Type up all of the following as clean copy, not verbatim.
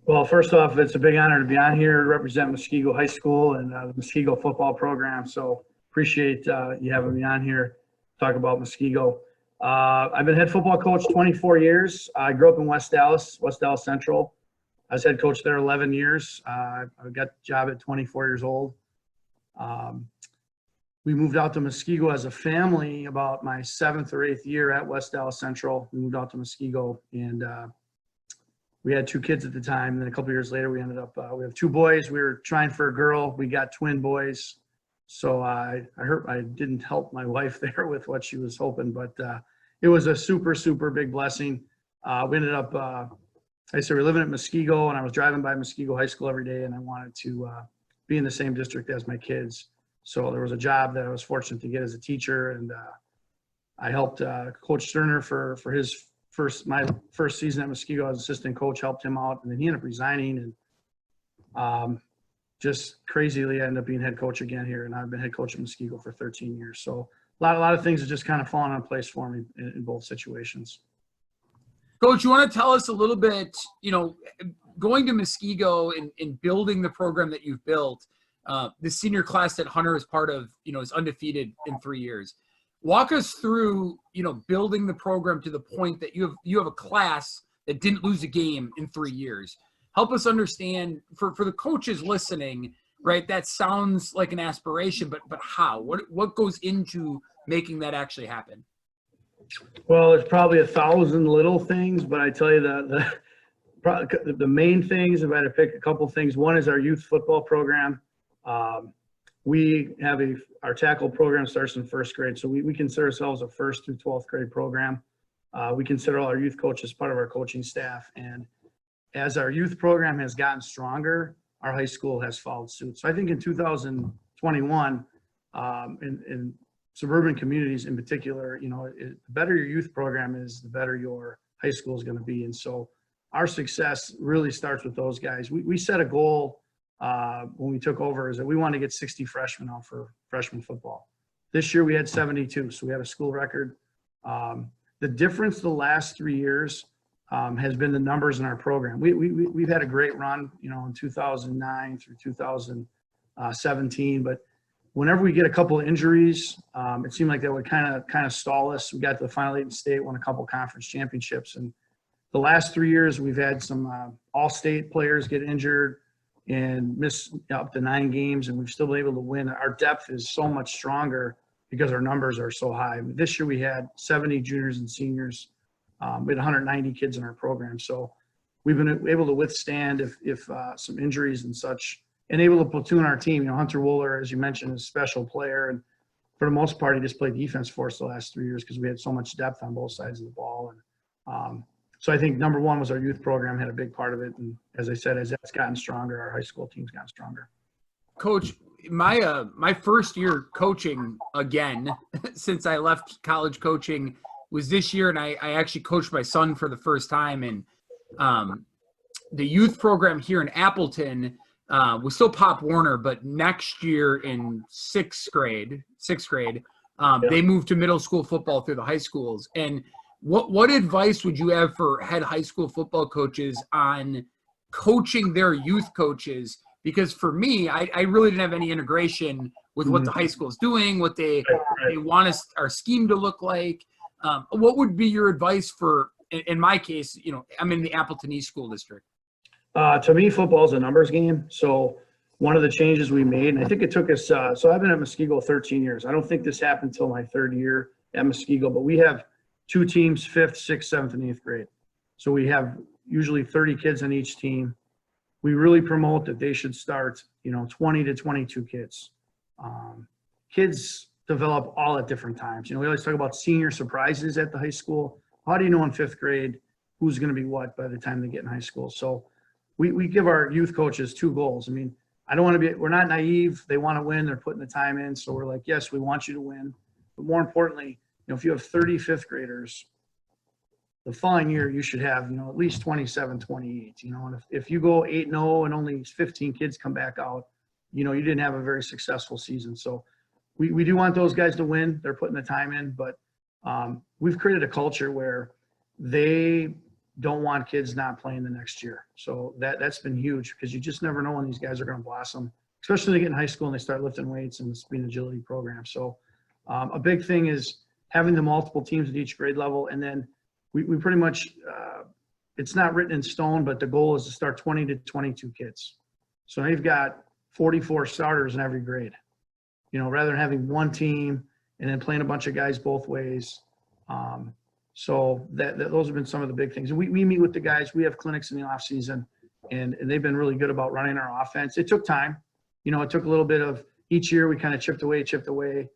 Well, first off, it's a big honor to be on here to represent Muskego High School and the Muskego football program. So appreciate you having me on here to talk about Muskego. I've been head football coach 24 years. I grew up in West Dallas Central. I was head coach there 11 years. I got the job at 24 years old. We moved out to Muskego as a family about my 7th or 8th year at West Dallas Central. We moved out to Muskego, and we had 2 kids at the time. And then a couple of years later, we ended up, we have 2 boys. We were trying for a girl. We got twin boys. So I didn't help my wife there with what she was hoping, but it was a super, super big blessing. We ended up, I said, we're living at Muskego, and I was driving by Muskego High School every day, and I wanted to be in the same district as my kids. So there was a job that I was fortunate to get as a teacher, and I helped Coach Sterner for my first season at Muskego as assistant coach, helped him out, and then he ended up resigning, and just crazily I ended up being head coach again here, and I've been head coach at Muskego for 13 years. So a lot of things have just kind of fallen into place for me in both situations. Coach, you want to tell us a little bit, going to Muskego and building the program that you've built, the senior class that Hunter is part of, is undefeated in 3 years. Walk us through, building the program to the point that you have a class that didn't lose a game in 3 years. Help us understand, for the coaches listening, right, that sounds like an aspiration, but how? What goes into making that actually happen? Well, there's probably 1,000 little things, but I tell you the main things, if I had to pick a couple things, one is our youth football program. We have our tackle program starts in 1st grade, so we consider ourselves a 1st through 12th grade program. We consider all our youth coaches part of our coaching staff, and as our youth program has gotten stronger, our high school has followed suit. So I think in 2021, in suburban communities in particular, the better your youth program is, the better your high school is going to be. And so our success really starts with those guys. We set a goal when we took over, is that we want to get 60 freshmen out for freshman football. This year we had 72, so we had a school record. The difference the last 3 years has been the numbers in our program. We've had a great run, in 2009 through 2017, but whenever we get a couple of injuries, it seemed like that would kind of stall us. We got to the Final 8 in state, won a couple conference championships, and the last 3 years we've had some all-state players get injured and miss up to 9 games, and we've still been able to win. Our depth is so much stronger because our numbers are so high. This year we had 70 juniors and seniors. We had 190 kids in our program, so we've been able to withstand if some injuries and such, and able to platoon our team. Hunter Wooler, as you mentioned, is a special player, and for the most part, he just played defense for us the last 3 years because we had so much depth on both sides of the ball. And so I think number one was our youth program had a big part of it, and as I said, as that's gotten stronger, our high school team's gotten stronger. Coach, my first year coaching again since I left college coaching was this year, and I actually coached my son for the first time. And the youth program here in Appleton was still Pop Warner, but next year in sixth grade, they moved to middle school football through the high schools. And what advice would you have for head high school football coaches on coaching their youth coaches? Because for me, I really didn't have any integration with what the high school is doing, what they want our scheme to look like. What would be your advice for, in my case, I'm in the Appleton East School District. To me, football is a numbers game. So one of the changes we made, and I think it took us, so I've been at Muskego 13 years. I don't think this happened until my 3rd year at Muskego, but we have 2 teams, 5th, 6th, 7th, and 8th grade. So we have usually 30 kids on each team. We really promote that they should start, 20 to 22 kids. Kids develop all at different times. We always talk about senior surprises at the high school. How do you know in 5th grade who's going to be what by the time they get in high school? So we give our youth coaches 2 goals. I mean, we're not naive. They want to win. They're putting the time in. So we're like, yes, we want you to win. But more importantly, if you have 30 5th graders, the following year you should have, at least 27, 28, and if you go 8-0 and only 15 kids come back out, you didn't have a very successful season. So we do want those guys to win. They're putting the time in, but we've created a culture where they don't want kids not playing the next year. So that's been huge because you just never know when these guys are going to blossom, especially when they get in high school and they start lifting weights and the speed and agility program. So a big thing is having the multiple teams at each grade level. And then we pretty much, it's not written in stone, but the goal is to start 20 to 22 kids. So now you've got 44 starters in every grade, rather than having one team and then playing a bunch of guys both ways. So those have been some of the big things. And we meet with the guys. We have clinics in the off season, and they've been really good about running our offense. It took time. It took a little bit of each year. We kind of chipped away.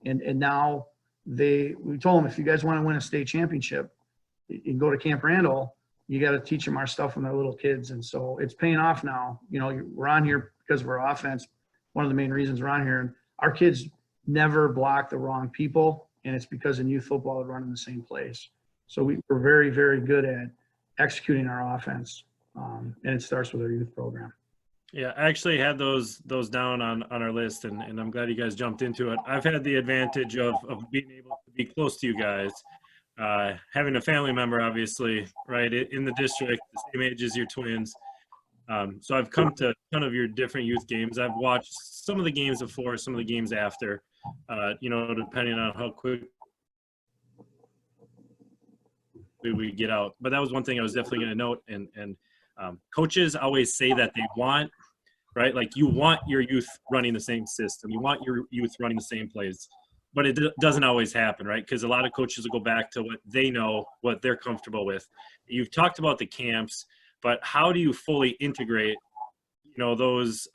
And now we told them, if you guys want to win a state championship, you can go to Camp Randall. You got to teach them our stuff when they're little kids. And so it's paying off now. We're on here because of our offense. One of the main reasons we're on here. And our kids never block the wrong people. And it's because in youth football, we run in the same place. So we're very, very good at executing our offense. And it starts with our youth program. Yeah, I actually had those down on our list, and I'm glad you guys jumped into it. I've had the advantage of being able to be close to you guys, having a family member, obviously, right, in the district, the same age as your twins. So I've come to a ton of your different youth games. I've watched some of the games before, some of the games after, depending on how quick we get out. But that was one thing I was definitely going to note. And coaches always say that they want, right? Like, you want your youth running the same system. You want your youth running the same plays. But it doesn't always happen, right? Because a lot of coaches will go back to what they know, what they're comfortable with. You've talked about the camps, but how do you fully integrate, those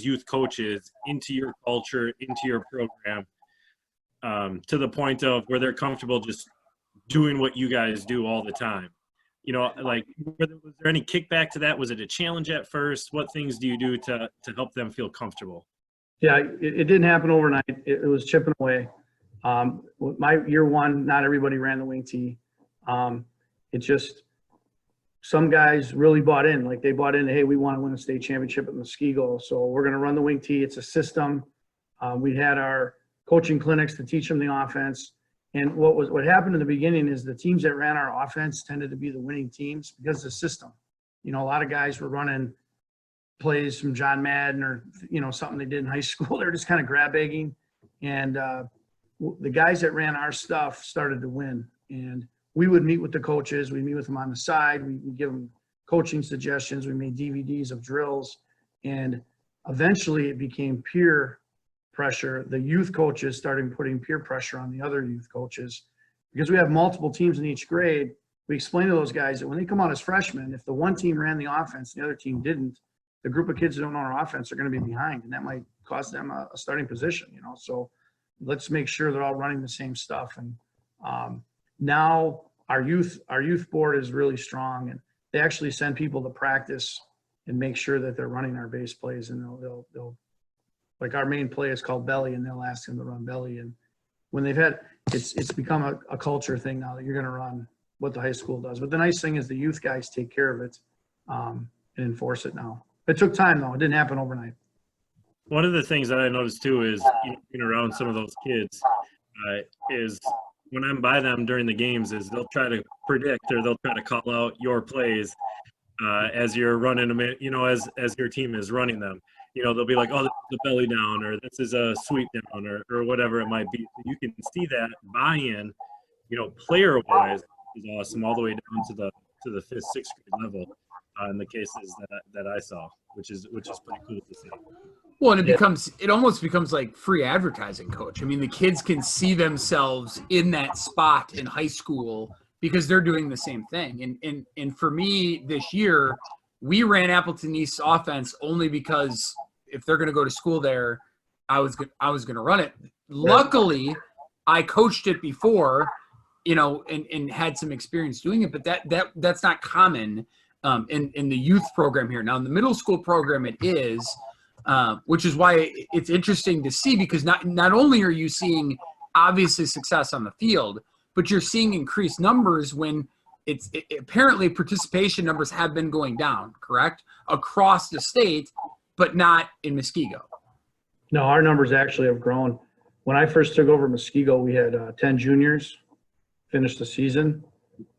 youth coaches into your culture, into your program, to the point of where they're comfortable just doing what you guys do all the time? Was there any kickback to that? Was it a challenge at first? What things do you do to help them feel comfortable? Yeah, it didn't happen overnight. It was chipping away. My year one, not everybody ran the wing tee. It just, some guys really bought in. Like, they bought in, hey, we want to win a state championship at Muskego, so we're going to run the wing tee. It's a system. We had our coaching clinics to teach them the offense. And what happened in the beginning is the teams that ran our offense tended to be the winning teams because of the system. A lot of guys were running plays from John Madden or, something they did in high school. They're just kind of grab bagging. And the guys that ran our stuff started to win. And we would meet with the coaches. We'd meet with them on the side. We'd give them coaching suggestions. We made DVDs of drills. And eventually it became peer pressure. The youth coaches started putting peer pressure on the other youth coaches. Because we have multiple teams in each grade, we explain to those guys that when they come out as freshmen, if the one team ran the offense, the other team didn't, the group of kids that don't know our offense are going to be behind, and that might cost them a starting position, So let's make sure they're all running the same stuff. And now our youth board is really strong, and they actually send people to practice and make sure that they're running our base plays. And they'll like, our main play is called belly, and they'll ask them to run belly. And when they've had, it's become a culture thing now that you're going to run what the high school does. But the nice thing is the youth guys take care of it and enforce it now. It took time, though. It didn't happen overnight. One of the things that I noticed, too, is being around some of those kids is when I'm by them during the games is they'll try to predict or they'll try to call out your plays as you're running them, as your team is running them. They'll be like, oh, this is a belly down, or this is a sweep down, or whatever it might be. So you can see that buy-in, player-wise is awesome all the way down to the 5th, 6th grade level. In the cases that I saw, which is pretty cool to see. Well, and it almost becomes like free advertising, Coach. I mean, the kids can see themselves in that spot in high school because they're doing the same thing. And for me this year, we ran Appleton East's offense only because if they're going to go to school there, I was going to run it. Luckily, I coached it before, and had some experience doing it, but that's not common in the youth program here. Now, in the middle school program, it is, which is why it's interesting to see, because not only are you seeing obviously success on the field, but you're seeing increased numbers when apparently participation numbers have been going down, correct? Across the state, but not in Muskego. No, our numbers actually have grown. When I first took over Muskego, we had 10 juniors finish the season.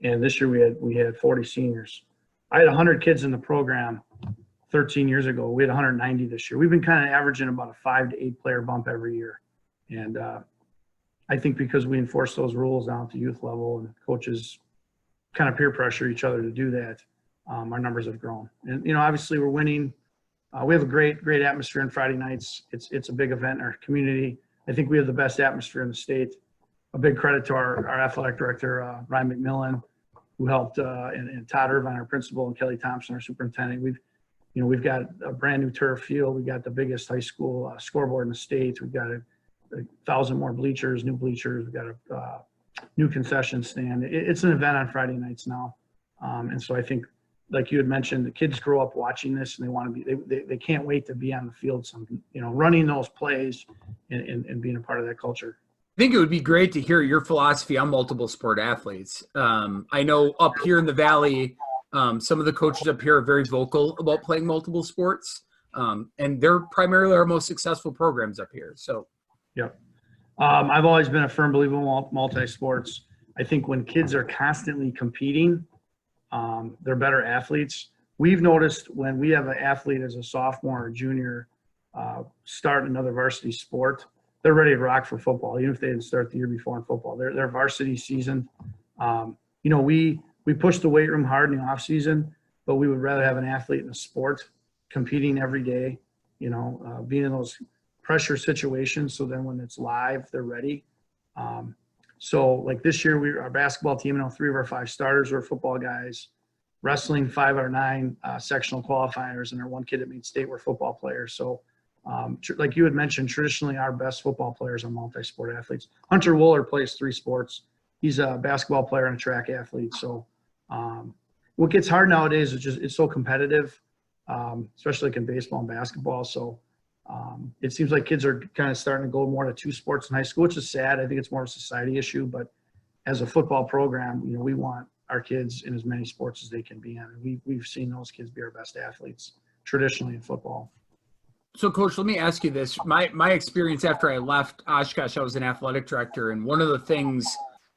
And this year we had 40 seniors. I had 100 kids in the program 13 years ago. We had 190 this year. We've been kind of averaging about a 5 to 8 player bump every year. And I think because we enforce those rules down at the youth level and coaches kind of peer pressure each other to do that, our numbers have grown. And, you know, obviously we're winning. We have a great atmosphere on Friday nights. It's a big event in our community. I think we have the best atmosphere in the state. A big credit to our athletic director, Ryan McMillan, who helped, and Todd Irvine, our principal, and Kelly Thompson, our superintendent. We've got a brand new turf field. We got the biggest high school scoreboard in the state. We've got 1,000 more bleachers, new bleachers. We've got a new concession stand. It's an event on Friday nights now. And so I think, like you had mentioned, the kids grow up watching this and they want to be, they can't wait to be on the field, running those plays and being a part of that culture. I think it would be great to hear your philosophy on multiple sport athletes. I know up here in the Valley, some of the coaches up here are very vocal about playing multiple sports, and they're primarily our most successful programs up here. So, yeah, I've always been a firm believer in multi-sports. I think when kids are constantly competing, they're better athletes. We've noticed when we have an athlete as a sophomore or junior start another varsity sport, they're ready to rock for football, even if they didn't start the year before in football. They're varsity seasoned. We push the weight room hard in the off season, but we would rather have an athlete in a sport competing every day, being in those pressure situations. So then when it's live, they're ready. So like this year, our basketball team, 3 of our 5 starters were football guys. Wrestling, 5 out of 9 sectional qualifiers, and our 1 kid that made state were football players. So like you had mentioned, traditionally our best football players are multi-sport athletes. Hunter Wooler plays 3 sports. He's a basketball player and a track athlete. So what gets hard nowadays is it's so competitive, especially like in baseball and basketball. So it seems like kids are kind of starting to go more to 2 sports in high school, which is sad. I think it's more of a society issue, but as a football program, we want our kids in as many sports as they can be in. And we've seen those kids be our best athletes traditionally in football. So, Coach, let me ask you this. My experience after I left Oshkosh, I was an athletic director, and one of the things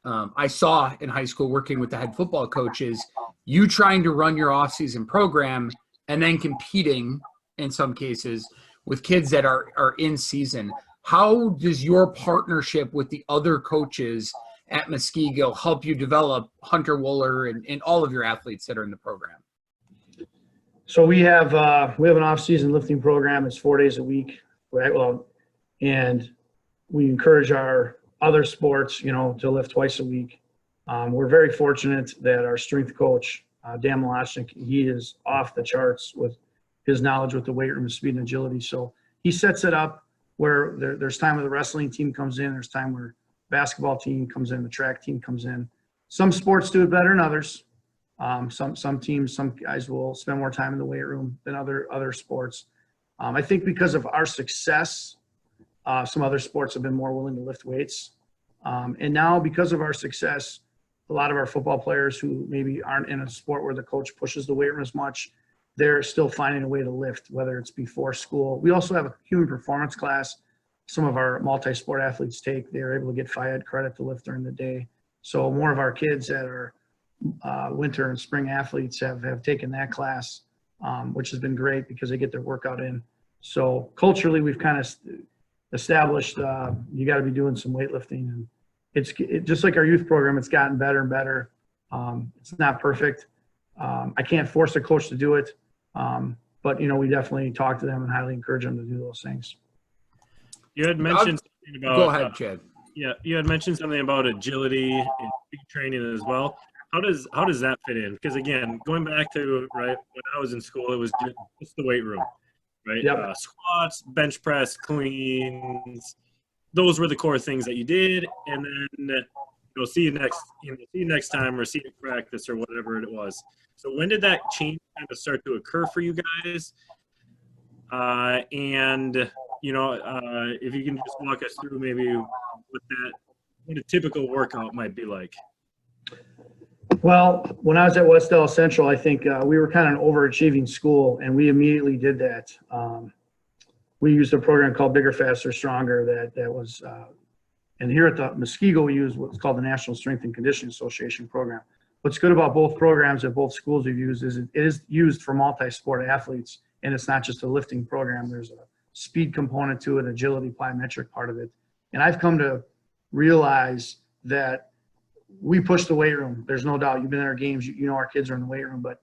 I saw in high school working with the head football coach is you trying to run your off-season program and then competing, in some cases, with kids that are in season. How does your partnership with the other coaches at Muskego help you develop Hunter Wooler and all of your athletes that are in the program? So we have an off-season lifting program. It's 4 days a week, right? Well, and we encourage our other sports, to lift twice a week. We're very fortunate that our strength coach, Dan Malachnik, he is off the charts with his knowledge with the weight room, speed and agility. So he sets it up where there's time where the wrestling team comes in, there's time where basketball team comes in, the track team comes in. Some sports do it better than others. Some teams, some guys will spend more time in the weight room than other sports. I think because of our success, some other sports have been more willing to lift weights. And now because of our success, a lot of our football players who maybe aren't in a sport where the coach pushes the weight room as much, they're still finding a way to lift, whether it's before school. We also have a human performance class. Some of our multi-sport athletes take. They're able to get FIAD credit to lift during the day. So more of our kids that are winter and spring athletes have taken that class, which has been great because they get their workout in. So culturally, we've kind of established you got to be doing some weightlifting, and it's just like our youth program. It's gotten better and better. It's not perfect. I can't force a coach to do it, but we definitely talk to them and highly encourage them to do those things. You had mentioned something about. Go ahead, Chad. Yeah, you had mentioned something about agility and speed training as well. How does that fit in? Because again, going back to when I was in school, it was just the weight room, right? Yep. Squats, bench press, cleans. Those were the core things that you did, and then see you next time, or see you at practice, or whatever it was. So when did that change kind of start to occur for you guys? If you can just walk us through maybe what a typical workout might be like. Well, when I was at West Dallas Central, I think we were kind of an overachieving school, and we immediately did that. We used a program called Bigger, Faster, Stronger that was and here at the Muskego, we use what's called the National Strength and Conditioning Association program. what's good about both programs that both schools have used is it is used for multi-sport athletes, and it's not just a lifting program. There's a speed component to it, agility, plyometric part of it. And I've come to realize that we push the weight room. There's no doubt. You've been in our games. You know our kids are in the weight room. But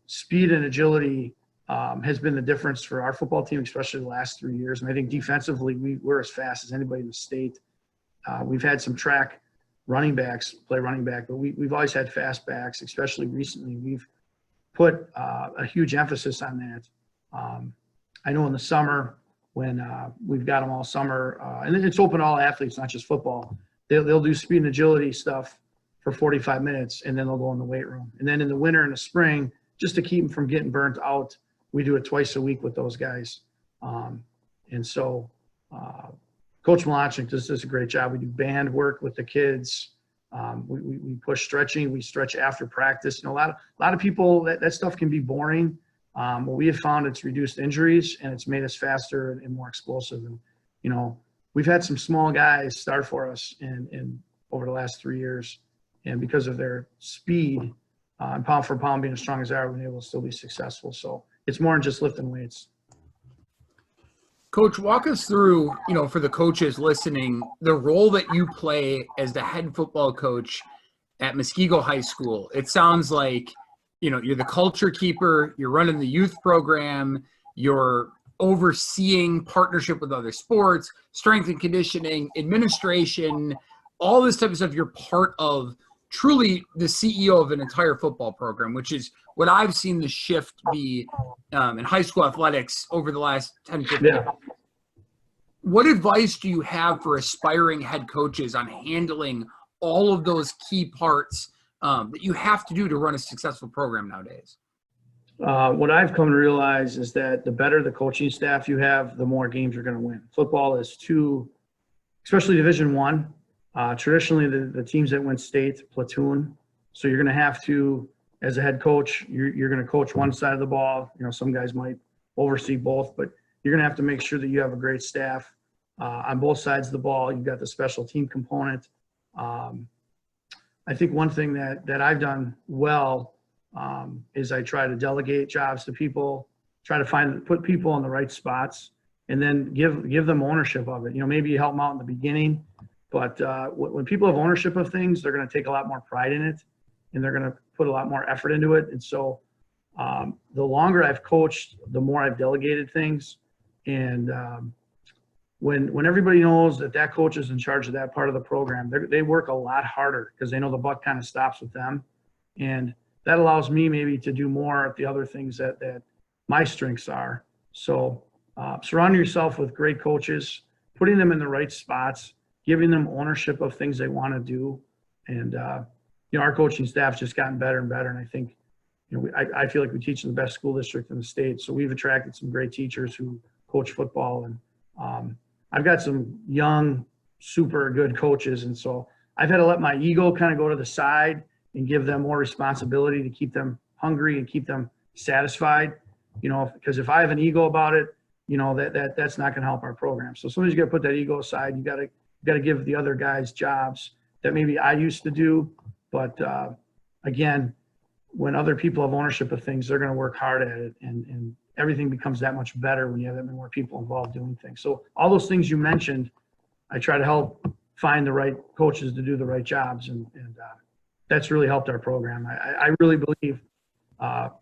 speed and agility has been the difference for our football team, especially the last 3 years. And I think defensively, we're as fast as anybody in the state. We've had some track running backs play running back, but we've always had fast backs, especially recently. We've put a huge emphasis on that. I know in the summer when we've got them all summer, and it's open to all athletes, not just football. They'll do speed and agility stuff for 45 minutes, and then they'll go in the weight room. And then in the winter and the spring, just to keep them from getting burnt out, we do it twice a week with those guys. And so Coach Malachnik does a great job. We do band work with the kids. We push stretching. We stretch after practice. You know, a lot of people, that stuff can be boring. What we have found, it's reduced injuries, and it's made us faster and more explosive. And, you know, we've had some small guys start for us in over the last 3 years. And because of their speed and pound for pound being as strong as they are, we've been able to still be successful. So it's more than just lifting weights. Coach, walk us through, you know, for the coaches listening, the role that you play as the head football coach at Muskego High School. It sounds like, you know, you're the culture keeper, you're running the youth program, you're overseeing partnership with other sports, strength and conditioning, administration, all this type of stuff. You're part of truly the CEO of an entire football program, which is what I've seen the shift be in high school athletics over the last 10, 15 years. Yeah. What advice do you have for aspiring head coaches on handling all of those key parts that you have to do to run a successful program nowadays? What I've come to realize is that the better the coaching staff you have, the more games you're going to win. Football is especially Division I. Traditionally, the teams that win state platoon. So you're going to have to, as a head coach, you're going to coach one side of the ball. You know, some guys might oversee both, but you're going to have to make sure that you have a great staff on both sides of the ball. You've got the special team component. I think one thing that I've done well is I try to delegate jobs to people, try to put people in the right spots, and then give them ownership of it. You know, maybe you help them out in the beginning, but when people have ownership of things, they're going to take a lot more pride in it, and they're going to put a lot more effort into it. And so the longer I've coached, the more I've delegated things. And when everybody knows that coach is in charge of that part of the program, they work a lot harder because they know the buck kind of stops with them. And that allows me maybe to do more of the other things that my strengths are. So surround yourself with great coaches, putting them in the right spots, giving them ownership of things they want to do. And, you know, our coaching staff's just gotten better and better. And I think, you know, I feel like we teach in the best school district in the state. So we've attracted some great teachers who coach football. And I've got some young, super good coaches. And so I've had to let my ego kind of go to the side and give them more responsibility to keep them hungry and keep them satisfied, you know, because if I have an ego about it, you know, that's not going to help our program. So sometimes you got to put that ego aside. You got to give the other guys jobs that maybe I used to do. But again, when other people have ownership of things, they're going to work hard at it, and everything becomes that much better when you have that many more people involved doing things. So all those things you mentioned, I try to help find the right coaches to do the right jobs, and that's really helped our program. I really believe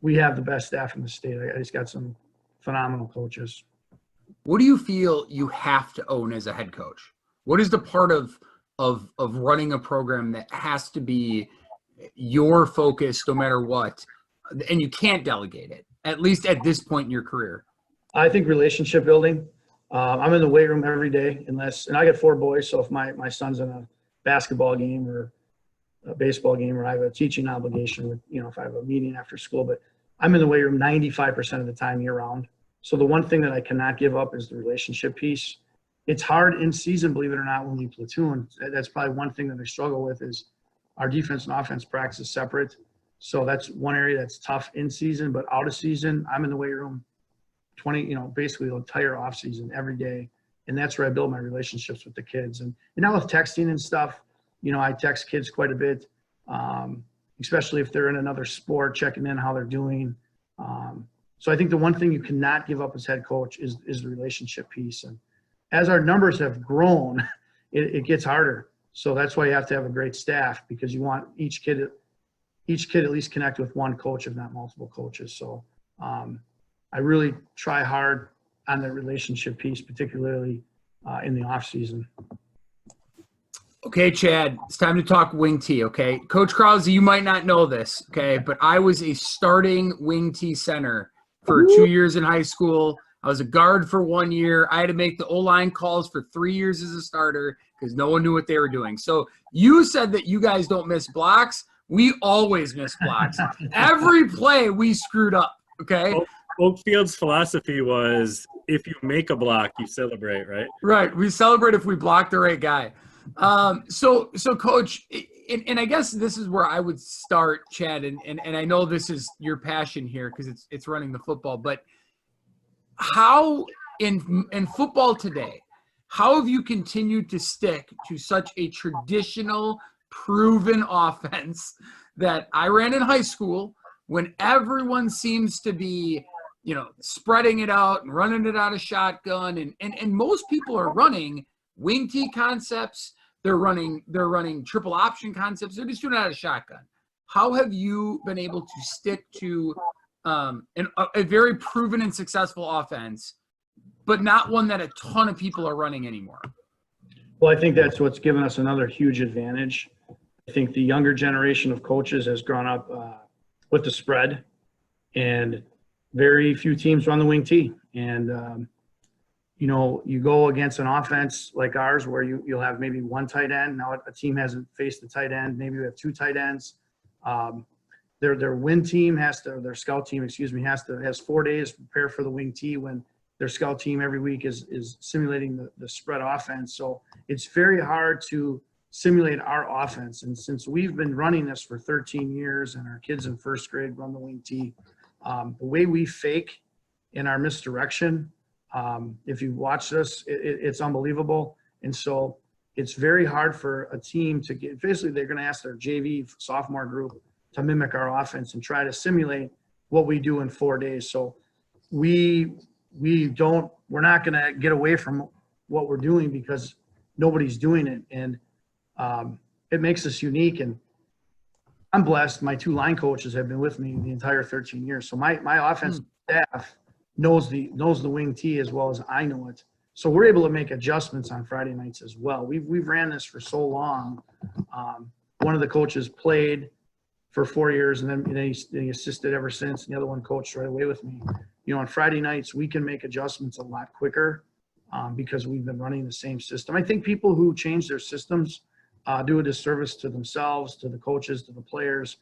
we have the best staff in the state. I just got some phenomenal coaches. What do you feel you have to own as a head coach? What is the part of running a program that has to be your focus no matter what, and you can't delegate it, at least at this point in your career? I think relationship building. I'm in the weight room every day, and I got 4 boys, so if my son's in a basketball game or a baseball game, or I have a teaching obligation with, you know, if I have a meeting after school, but I'm in the weight room 95% of the time year round. So the one thing that I cannot give up is the relationship piece. It's hard in season, believe it or not, when we platoon. That's probably one thing that I struggle with is our defense and offense practice is separate. So that's one area that's tough in season, but out of season, I'm in the weight room basically the entire off season every day. And that's where I build my relationships with the kids. And now with texting and stuff, you know, I text kids quite a bit. especially if they're in another sport, checking in how they're doing. So I think the one thing you cannot give up as head coach is the relationship piece. And as our numbers have grown, it gets harder. So that's why you have to have a great staff, because you want each kid at least connect with one coach, if not multiple coaches. So I really try hard on the relationship piece, particularly in the off season. Okay, Chad, it's time to talk wing tee, okay? Coach Krause, you might not know this, okay, but I was a starting wing tee center for 2 years in high school. I was a guard for 1 year. I had to make the O-line calls for 3 years as a starter because no one knew what they were doing. So you said that you guys don't miss blocks. We always miss blocks. Every play we screwed up, okay? Oakfield's philosophy was, if you make a block, you celebrate, right? Right. We celebrate if we block the right guy. So Coach, and I guess this is where I would start, Chad, and I know this is your passion here because it's running the football, but how in football today, how have you continued to stick to such a traditional, proven offense that I ran in high school when everyone seems to be, spreading it out and running it out of shotgun, and most people are running wing tee concepts, they're running triple option concepts, they're just doing it out of shotgun. How have you been able to stick to a very proven and successful offense, but not one that a ton of people are running anymore? Well, I think that's what's given us another huge advantage. I think the younger generation of coaches has grown up with the spread, and very few teams run the wing tee. And, you go against an offense like ours where you'll have maybe one tight end. Now a team hasn't faced the tight end. Maybe we have two tight ends. Their win team their scout team, has 4 days to prepare for the wing tee when their scout team every week is simulating the spread offense. So it's very hard to simulate our offense. And since we've been running this for 13 years and our kids in first grade run the wing tee, the way we fake in our misdirection, if you watch this, it's unbelievable. And so it's very hard for a team to get, basically they're going to ask their JV sophomore group to mimic our offense and try to simulate what we do in 4 days. So we're not going to get away from what we're doing because nobody's doing it. And it makes us unique. And I'm blessed. My two line coaches have been with me the entire 13 years. So my offensive staff knows the wing tee as well as I know it. So we're able to make adjustments on Friday nights as well. We've ran this for so long. One of the coaches played for 4 years, and then he assisted ever since. And the other one coached right away with me. On Friday nights, we can make adjustments a lot quicker because we've been running the same system. I think people who change their systems do a disservice to themselves, to the coaches, to the players,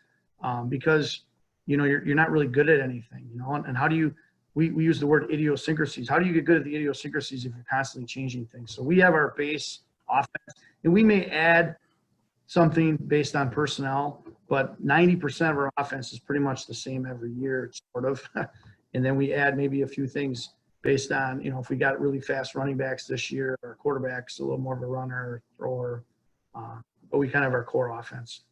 because you're not really good at anything. And how do you? We use the word idiosyncrasies. How do you get good at the idiosyncrasies if you're constantly changing things? So we have our base offense, and we may add something based on personnel, but 90% of our offense is pretty much the same every year, sort of. And then we add maybe a few things based on, if we got really fast running backs this year, or quarterbacks a little more of a runner, thrower, but we kind of have our core offense.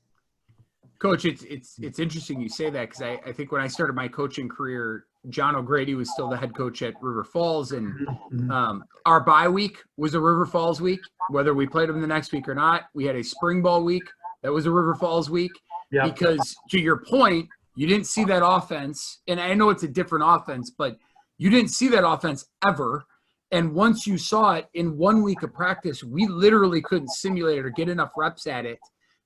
Coach, it's interesting you say that because I think when I started my coaching career, John O'Grady was still the head coach at River Falls, and our bye week was a River Falls week, whether we played them the next week or not. We had a spring ball week that was a River Falls week. Yep. Because to your point, you didn't see that offense, and I know it's a different offense, but you didn't see that offense ever. And once you saw it in 1 week of practice, we literally couldn't simulate it or get enough reps at it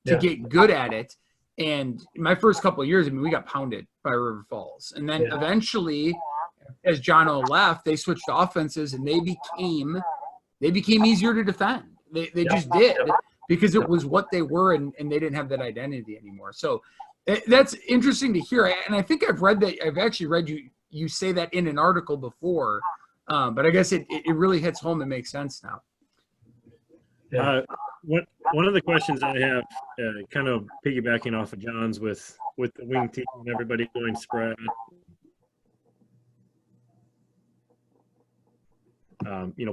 to get good at it. And my first couple of years, we got pounded by River Falls. And then eventually, as John O left, they switched offenses and they became easier to defend. They just did because it was what they were, and they didn't have that identity anymore. So that's interesting to hear. And I think I've actually read you say that in an article before, but I guess it really hits home and makes sense now. One of the questions I have, kind of piggybacking off of John's with the wing team and everybody going spread,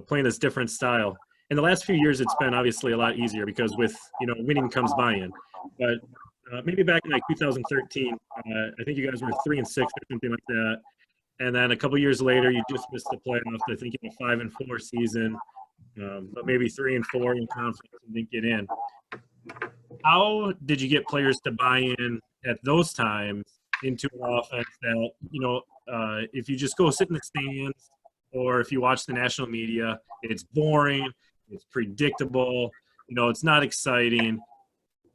playing this different style. In the last few years, it's been obviously a lot easier because with winning comes buy-in. But maybe back in like 2013. I think you guys were 3-6 or something like that. And then a couple years later, you just missed the playoffs. I think in a 5-4 season, but maybe 3-4 in conference and didn't get in. How did you get players to buy in at those times into an offense that, if you just go sit in the stands or if you watch the national media, it's boring, it's predictable, it's not exciting.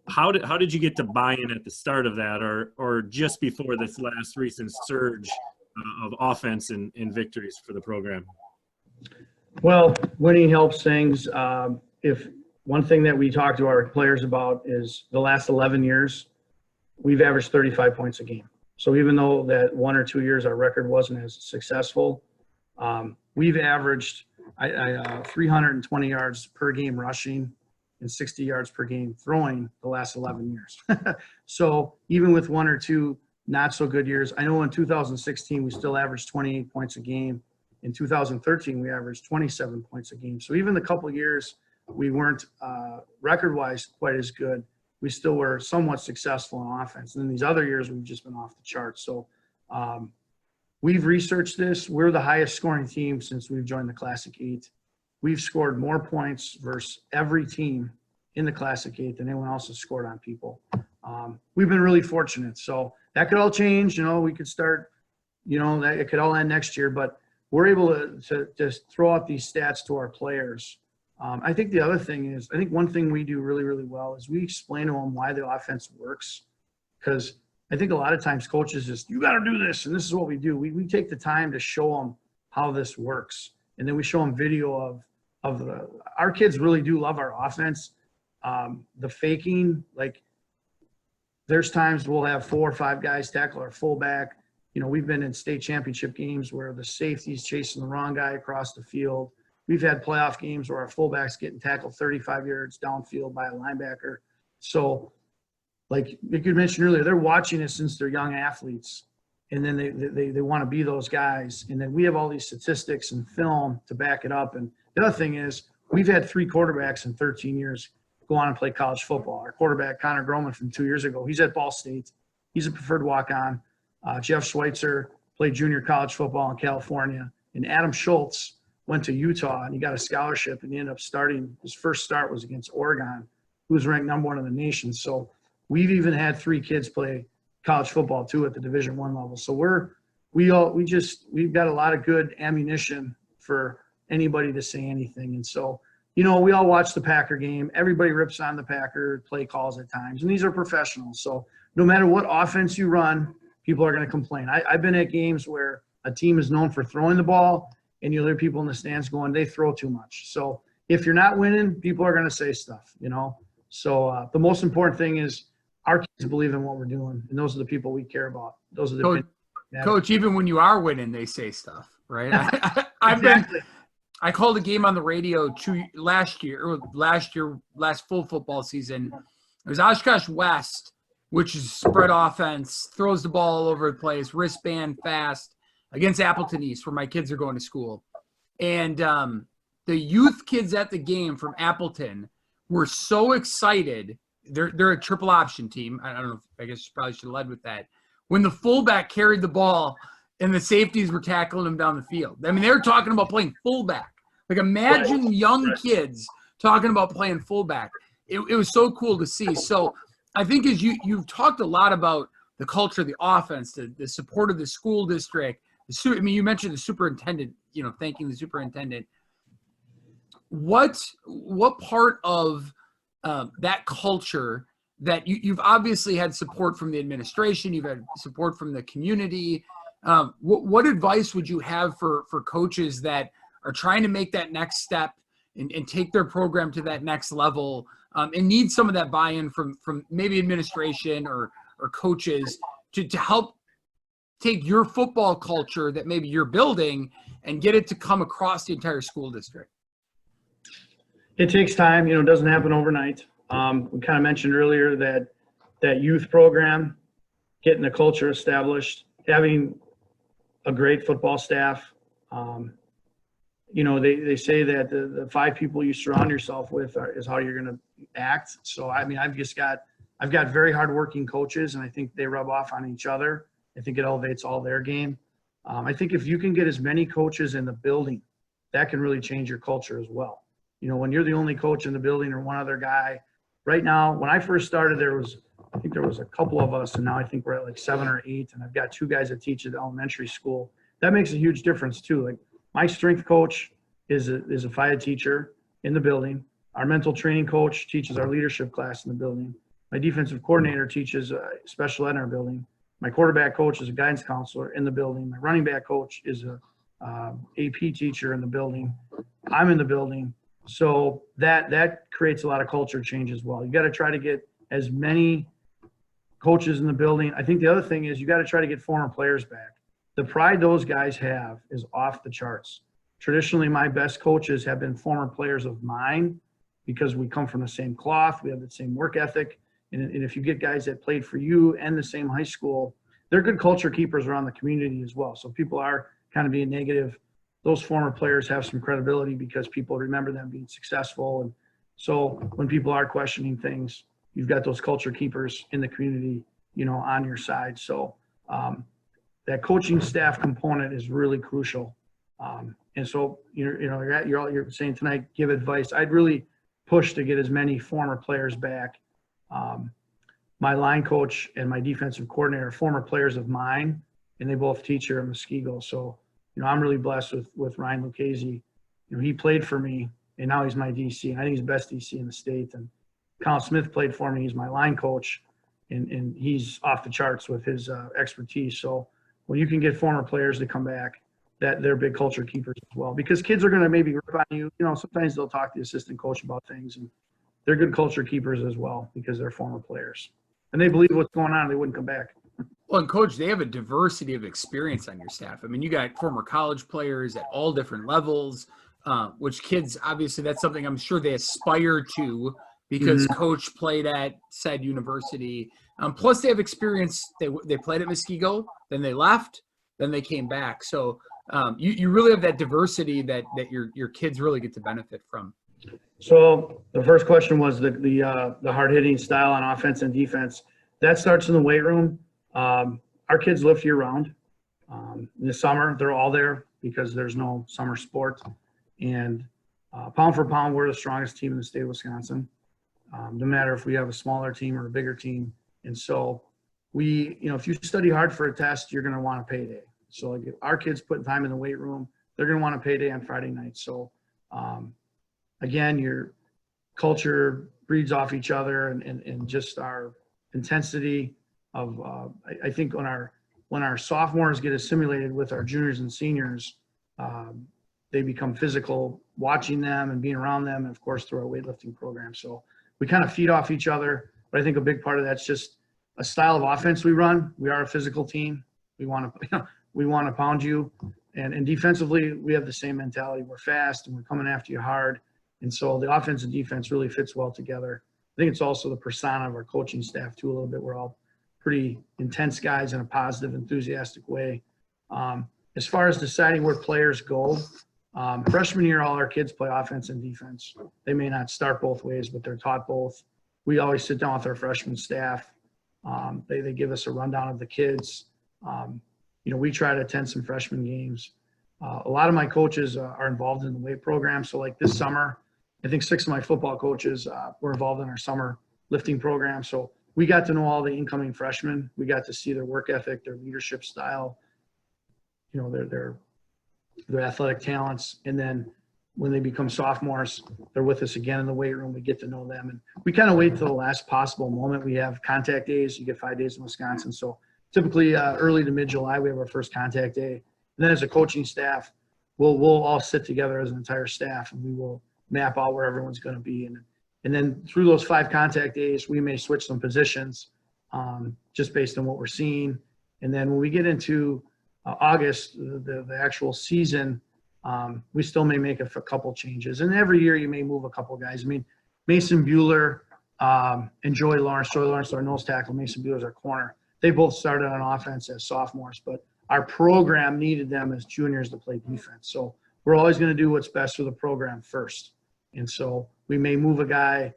How did you get to buy in at the start of that or just before this last recent surge of offense and victories for the program? Well, winning helps things. If one thing that we talk to our players about is the last 11 years, we've averaged 35 points a game. So even though that 1 or 2 years our record wasn't as successful, we've averaged 320 yards per game rushing and 60 yards per game throwing the last 11 years. So even with 1 or 2 not so good years, I know in 2016 we still averaged 28 points a game. In 2013 we averaged 27 points a game. So even the couple years we weren't record-wise quite as good, we still were somewhat successful in offense. And then these other years we've just been off the charts. So we've researched this. We're the highest scoring team since we've joined the Classic 8. We've scored more points versus every team in the Classic 8 than anyone else has scored on people. We've been really fortunate. So that could all change. We could start, that it could all end next year. But we're able to just throw out these stats to our players. I think the other thing is, I think one thing we do really, really well is we explain to them why the offense works. Because I think a lot of times coaches just, you got to do this, and this is what we do. We take the time to show them how this works. And then we show them video of our kids really do love our offense. The faking, like there's times we'll have 4 or 5 guys tackle our fullback. We've been in state championship games where the safety's chasing the wrong guy across the field. We've had playoff games where our fullback's getting tackled 35 yards downfield by a linebacker. So like you mentioned earlier, they're watching it since they're young athletes. And then they want to be those guys. And then we have all these statistics and film to back it up. And the other thing is we've had 3 quarterbacks in 13 years go on and play college football. Our quarterback, Connor Groman, from 2 years ago, he's at Ball State. He's a preferred walk-on. Jeff Schweitzer played junior college football in California. And Adam Schultz went to Utah, and he got a scholarship, and he ended up starting. His first start was against Oregon, who was ranked #1 in the nation. So we've even had 3 kids play college football too at the Division I level. So we've got a lot of good ammunition for anybody to say anything. And so, we all watch the Packer game. Everybody rips on the Packer play calls at times, and these are professionals. So no matter what offense you run, people are going to complain. I've been at games where a team is known for throwing the ball, and you'll hear people in the stands going, they throw too much. So if you're not winning, people are going to say stuff, So the most important thing is our kids believe in what we're doing, and those are the people we care about. Those are the Coach, even when you are winning, they say stuff, right? I called a game on the radio last full football season. It was Oshkosh West, which is spread offense, throws the ball all over the place, wristband fast, against Appleton East, where my kids are going to school. And the youth kids at the game from Appleton were so excited. They're a triple option team. I don't know. I guess you probably should have led with that. When the fullback carried the ball and the safeties were tackling him down the field. I mean, they were talking about playing fullback. Like, imagine young kids talking about playing fullback. It was so cool to see. So I think as you've talked a lot about the culture of the offense, the support of the school district. You mentioned the superintendent, thanking the superintendent. What part of that culture that you've obviously had support from the administration, you've had support from the community. What advice would you have for coaches that are trying to make that next step and take their program to that next level and need some of that buy-in from maybe administration or coaches to help take your football culture that maybe you're building and get it to come across the entire school district? It takes time. It doesn't happen overnight. We kind of mentioned earlier that youth program, getting the culture established, having a great football staff. They say that the 5 people you surround yourself with is how you're going to act. So, I've just got I've got very hardworking coaches, and I think they rub off on each other. I think it elevates all their game. I think if you can get as many coaches in the building, that can really change your culture as well. You know, when you're the only coach in the building or one other guy. Right now, when I first started, I think there was a couple of us, and now I think we're at like 7 or 8, and I've got 2 guys that teach at elementary school. That makes a huge difference too. Like my strength coach is a FIAD teacher in the building. Our mental training coach teaches our leadership class in the building. My defensive coordinator teaches special ed in our building. My quarterback coach is a guidance counselor in the building. My running back coach is a AP teacher in the building. I'm in the building. So that creates a lot of culture change as well. You got to try to get as many coaches in the building. I think the other thing is you got to try to get former players back. The pride those guys have is off the charts. Traditionally, my best coaches have been former players of mine because we come from the same cloth. We have the same work ethic. And if you get guys that played for you and the same high school, they're good culture keepers around the community as well. So people are kind of being negative. Those former players have some credibility because people remember them being successful. And so when people are questioning things, you've got those culture keepers in the community, you know, on your side. So that coaching staff component is really crucial. And so, you're saying tonight, give advice. I'd really push to get as many former players back. My line coach and my defensive coordinator are former players of mine, and they both teach here at Muskego. So, you know, I'm really blessed with Ryan Lucchese. You know, he played for me, and now he's my DC, and I think he's the best DC in the state. And Kyle Smith played for me. He's my line coach, and he's off the charts with his expertise. So when you can get former players to come back, that they're big culture keepers as well, because kids are going to maybe rip on you. You know, sometimes they'll talk to the assistant coach about things, and they're good culture keepers as well because they're former players. And they believe what's going on. They wouldn't come back. Well, and Coach, they have a diversity of experience on your staff. I mean, you got former college players at all different levels, which kids, obviously, that's something I'm sure they aspire to because Coach played at said university. Plus, they have experience. They played at Muskego, then they left, then they came back. So you really have that diversity that your kids really get to benefit from. So the first question was the hard-hitting style on offense and defense. That starts in the weight room. Our kids lift year-round. In the summer, they're all there because there's no summer sport. And pound for pound, we're the strongest team in the state of Wisconsin. No matter if we have a smaller team or a bigger team. And so if you study hard for a test, you're going to want a payday. So like if our kids put time in the weight room, they're going to want a payday on Friday night. So again, your culture breeds off each other and just our intensity of I think when our sophomores get assimilated with our juniors and seniors, they become physical watching them and being around them, and of course through our weightlifting program. So we kind of feed off each other, but I think a big part of that's just a style of offense we run. We are a physical team. We want to pound you, and defensively we have the same mentality. We're fast and we're coming after you hard, and so the offense and defense really fits well together. I think it's also the persona of our coaching staff too a little bit. We're all pretty intense guys in a positive, enthusiastic way. As far as deciding where players go, freshman year, all our kids play offense and defense. They may not start both ways, but they're taught both. We always sit down with our freshman staff. They give us a rundown of the kids. We try to attend some freshman games. A lot of my coaches are involved in the weight program. So like this summer, I think 6 of my football coaches were involved in our summer lifting program. So we got to know all the incoming freshmen. We got to see their work ethic, their leadership style, their athletic talents. And then when they become sophomores, they're with us again in the weight room. We get to know them. And we kind of wait till the last possible moment. We have contact days. You get 5 days in Wisconsin. So typically early to mid-July, we have our first contact day. And then as a coaching staff, we'll all sit together as an entire staff, and we will map out where everyone's going to be. And then through those 5 contact days, we may switch some positions just based on what we're seeing. And then when we get into August, the actual season, we still may make a couple changes. And every year you may move a couple guys. I mean, Mason Bueller and Joey Lawrence, our nose tackle, Mason Bueller's our corner. They both started on offense as sophomores, but our program needed them as juniors to play defense. So we're always going to do what's best for the program first. And so we may move a guy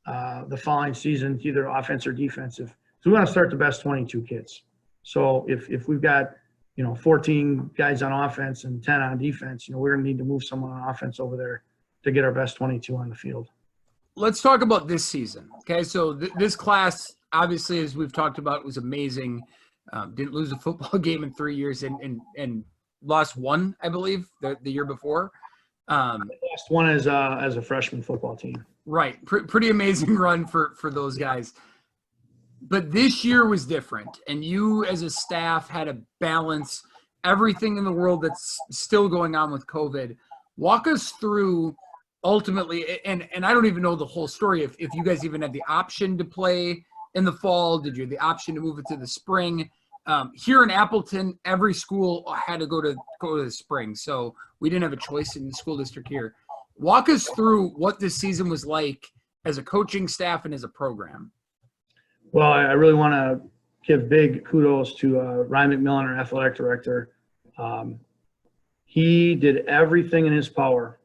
the following season, either offense or defensive. So we want to start the best 22 kids. So if we've got, 14 guys on offense and 10 on defense, we're going to need to move someone on offense over there to get our best 22 on the field. Let's talk about this season. Okay, so this class, obviously, as we've talked about, was amazing. Didn't lose a football game in 3 years and lost one, I believe, the year before. Last one as a freshman football team. Right, pretty amazing run for those guys. But this year was different, and you as a staff had to balance everything in the world that's still going on with COVID. Walk us through ultimately, and I don't even know the whole story, if you guys even had the option to play in the fall. Did you have the option to move it to the spring? Here in Appleton, every school had to go to the spring, so we didn't have a choice in the school district here. Walk us through what this season was like as a coaching staff and as a program. Well, I really want to give big kudos to Ryan McMillan, our athletic director. He did everything in his power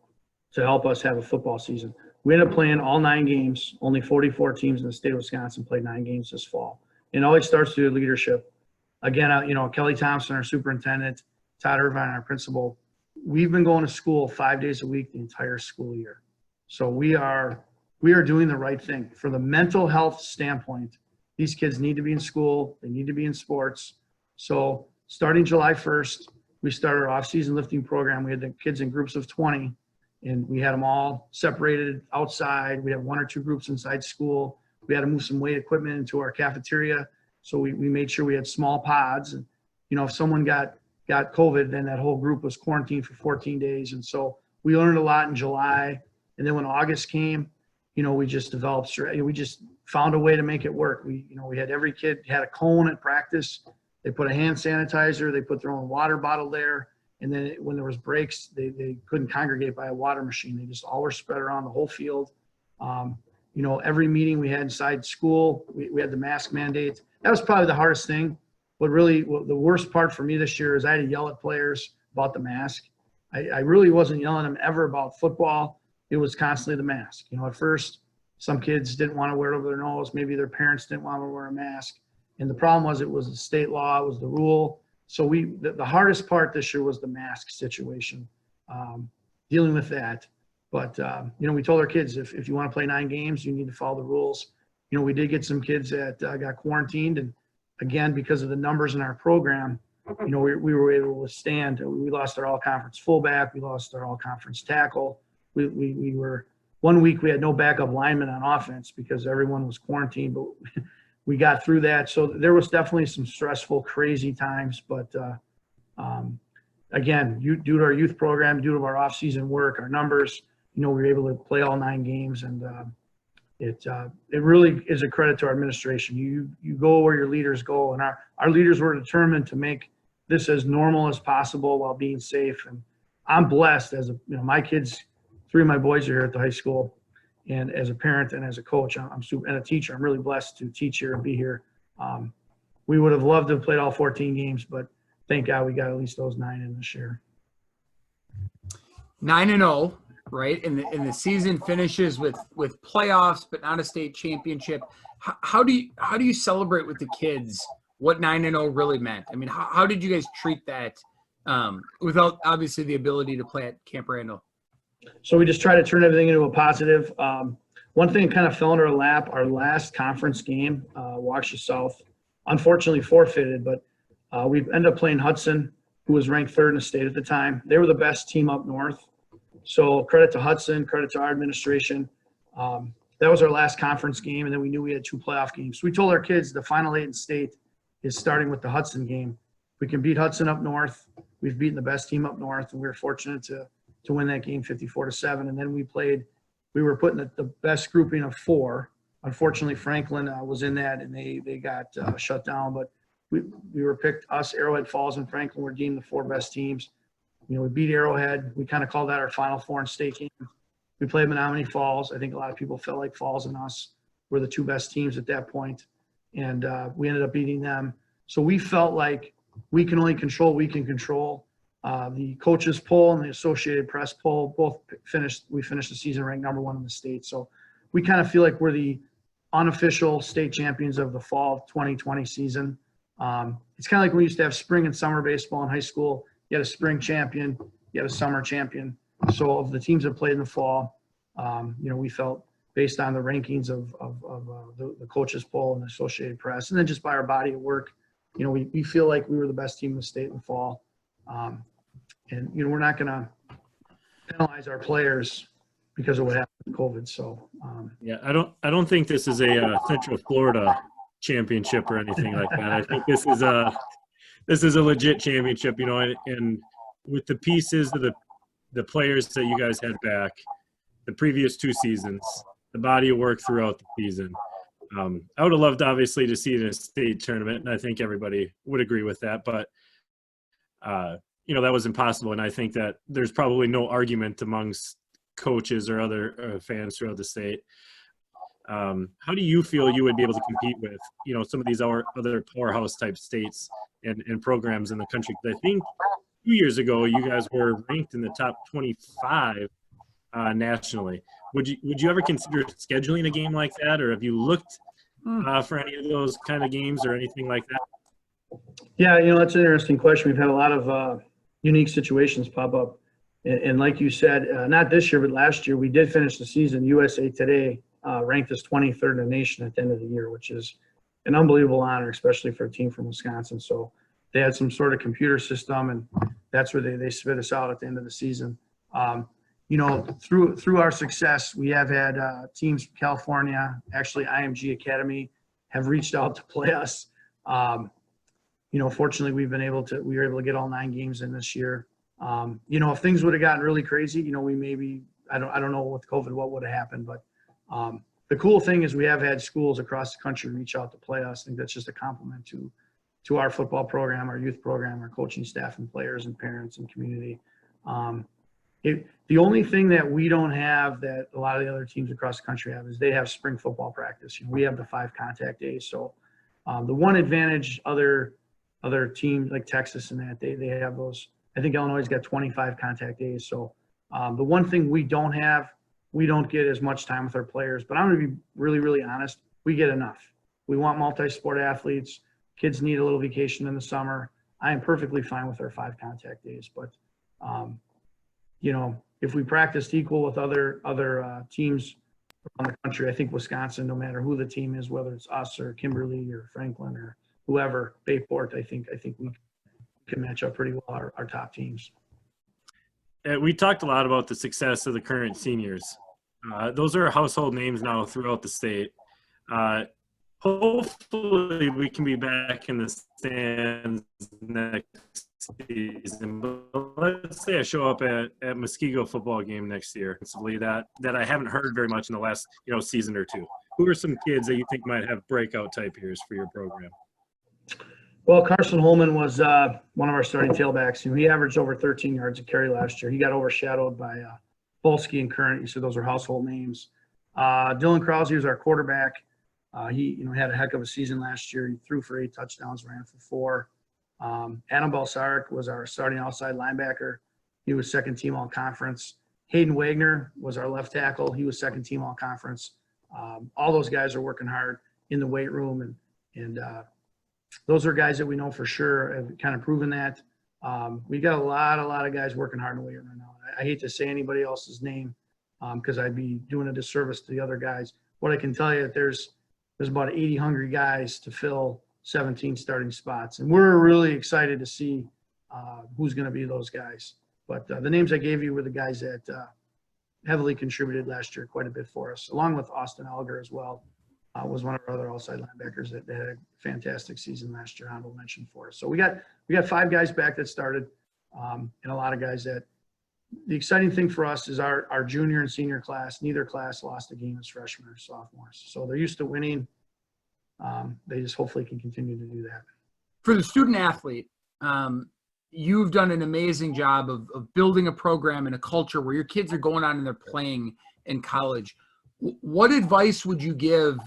to help us have a football season. We ended up playing all 9 games. Only 44 teams in the state of Wisconsin played 9 games this fall. And it always starts through leadership. Again, Kelly Thompson, our superintendent, Todd Irvine, our principal, we've been going to school 5 days a week the entire school year. So we are doing the right thing. For the mental health standpoint, these kids need to be in school. They need to be in sports. So starting July 1st, we started our off-season lifting program. We had the kids in groups of 20, and we had them all separated outside. We had 1 or 2 groups inside school. We had to move some weight equipment into our cafeteria. So we made sure we had small pods. And, if someone got COVID, then that whole group was quarantined for 14 days. And so we learned a lot in July. And then when August came, we just developed, we just found a way to make it work. We had every kid had a cone at practice. They put a hand sanitizer, they put their own water bottle there. And then when there was breaks, they couldn't congregate by a water machine. They just all were spread around the whole field. Every meeting we had inside school, we had the mask mandate. That was probably the hardest thing. But really, the worst part for me this year is I had to yell at players about the mask. I really wasn't yelling at them ever about football. It was constantly the mask. At first, some kids didn't want to wear it over their nose. Maybe their parents didn't want to wear a mask. And the problem was it was the state law, it was the rule. So the hardest part this year was the mask situation, dealing with that. But, we told our kids, if you want to play 9 games, you need to follow the rules. We did get some kids that got quarantined. And again, because of the numbers in our program, we were able to withstand. We lost our all-conference fullback. We lost our all-conference tackle. We were, 1 week we had no backup linemen on offense because everyone was quarantined, but we got through that. So there was definitely some stressful, crazy times. But again, due to our youth program, due to our off-season work, our numbers, we were able to play all 9 games. And it really is a credit to our administration. You go where your leaders go. And our leaders were determined to make this as normal as possible while being safe. And I'm blessed as my kids, 3 of my boys are here at the high school. And as a parent and as a coach, and a teacher, I'm really blessed to teach here and be here. We would have loved to have played all 14 games, but thank God we got at least those 9 in this year. 9-0, right? And the season finishes with playoffs, but not a state championship. How do you celebrate with the kids what 9-0 really meant? I mean, how did you guys treat that without obviously the ability to play at Camp Randall? So we just try to turn everything into a positive. One thing kind of fell into our lap, our last conference game, Waukesha South, unfortunately forfeited, but we ended up playing Hudson, who was ranked 3rd in the state at the time. They were the best team up north. So credit to Hudson, credit to our administration. That was our last conference game, and then we knew we had 2 playoff games. So we told our kids the Final 8 in state is starting with the Hudson game. We can beat Hudson up north. We've beaten the best team up north, and we were fortunate to win that game 54-7. And then we were put in the best grouping of 4. Unfortunately, Franklin was in that, and they got shut down. But we were picked, us, Arrowhead Falls, and Franklin were deemed the 4 best teams. We beat Arrowhead. We kind of called that our Final 4 in state game. We played Menominee Falls. I think a lot of people felt like Falls and us were the 2 best teams at that point. And we ended up beating them. So we felt like we can only control what we can control. The coaches poll and the Associated Press poll both we finished the season ranked number 1 in the state. So we kind of feel like we're the unofficial state champions of the fall 2020 season. It's kind of like we used to have spring and summer baseball in high school. You had a spring champion, you had a summer champion. So of the teams that played in the fall, we felt based on the rankings of the coaches poll and the Associated Press, and then just by our body of work, we feel like we were the best team in the state in the fall. And we're not going to penalize our players because of what happened with COVID. So yeah, I don't think this is a Central Florida championship or anything like that. I think this is a legit championship, and with the pieces of the players that you guys had back the previous 2 seasons, the body of work throughout the season. I would have loved, obviously, to see it in a state tournament, and I think everybody would agree with that. But, that was impossible, and I think that there's probably no argument amongst coaches or other fans throughout the state. How do you feel you would be able to compete with, some of these other powerhouse-type states and programs in the country? Because I think 2 years ago you guys were ranked in the top 25 nationally. Would you ever consider scheduling a game like that, or have you looked for any of those kind of games or anything like that? Yeah, that's an interesting question. We've had a lot of unique situations pop up. And like you said, not this year, but last year, we did finish the season. USA Today ranked us 23rd in the nation at the end of the year, which is an unbelievable honor, especially for a team from Wisconsin. So they had some sort of computer system, and that's where they spit us out at the end of the season. Through our success, we have had teams from California, actually IMG Academy, have reached out to play us. Fortunately, we were able to get all 9 games in this year. If things would have gotten really crazy, we maybe, I don't know with COVID what would have happened, but the cool thing is we have had schools across the country reach out to play us. I think that's just a compliment to our football program, our youth program, our coaching staff and players and parents and community. The only thing that we don't have that a lot of the other teams across the country have is they have spring football practice. We have the 5 contact days. So the one advantage other teams like Texas and that, they have those. I think Illinois has got 25 contact days. So the one thing we don't have, we don't get as much time with our players. But I'm going to be really, really honest. We get enough. We want multi-sport athletes. Kids need a little vacation in the summer. I am perfectly fine with our 5 contact days. But, if we practiced equal with other teams around the country, I think Wisconsin, no matter who the team is, whether it's us or Kimberly or Franklin or whoever, Bayport, I think we can match up pretty well our top teams. We talked a lot about the success of the current seniors. Those are household names now throughout the state. Hopefully we can be back in the stands next season. But let's say I show up at Muskego football game next year, that I haven't heard very much in the last season or 2. Who are some kids that you think might have breakout type years for your program? Well, Carson Holman was one of our starting tailbacks. He averaged over 13 yards a carry last year. He got overshadowed by Volsky and Current. You said those are household names. Dylan Krause was our quarterback. He had a heck of a season last year. He threw for 8 touchdowns, ran for 4. Adam Balsaric was our starting outside linebacker. He was second team all conference. Hayden Wagner was our left tackle. He was second team all conference. All those guys are working hard in the weight room, and those are guys that we know for sure have kind of proven that. We got a lot of guys working hard in the weight room right now. I hate to say anybody else's name because I'd be doing a disservice to the other guys. What I can tell you, there's about 80 hungry guys to fill 17 starting spots, and we're really excited to see who's going to be those guys. But the names I gave you were the guys that heavily contributed last year quite a bit for us, along with Austin Alger as well. Was one of our other outside linebackers that had a fantastic season last year, honorable mention for us. So we got 5 guys back that started, and a lot of guys that. The exciting thing for us is our junior and senior class. Neither class lost a game as freshmen or sophomores, so they're used to winning. They just hopefully can continue to do that. For the student athlete, you've done an amazing job of building a program and a culture where your kids are going on and they're playing in college. What advice would you give,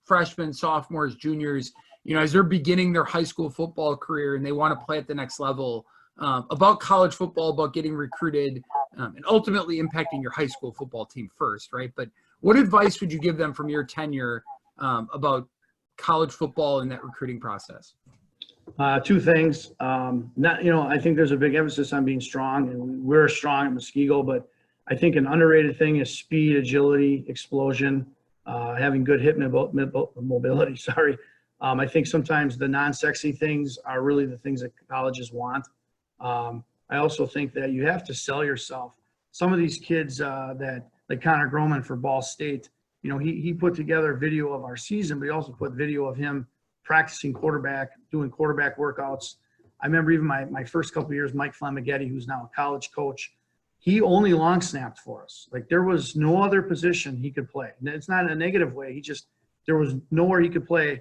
freshmen, sophomores, juniors, as they're beginning their high school football career and they want to play at the next level, about college football, about getting recruited, and ultimately impacting your high school football team first, right? But What advice would you give them from your tenure about college football and that recruiting process? Two things. I think there's a big emphasis on being strong, and we're strong at Muskego, but I think an underrated thing is speed, agility, explosion, having good hip mobility. Sorry. I think sometimes the non-sexy things are really the things that colleges want. I also think that you have to sell yourself. Some of these kids that, like Connor Groman for Ball State, he put together a video of our season, but he also put video of him practicing quarterback, doing quarterback workouts. I remember even my first couple of years, Mike Flamagetti, who's now a college coach, he only long snapped for us. Like, there was no other position he could play. And it's not in a negative way. There was nowhere he could play.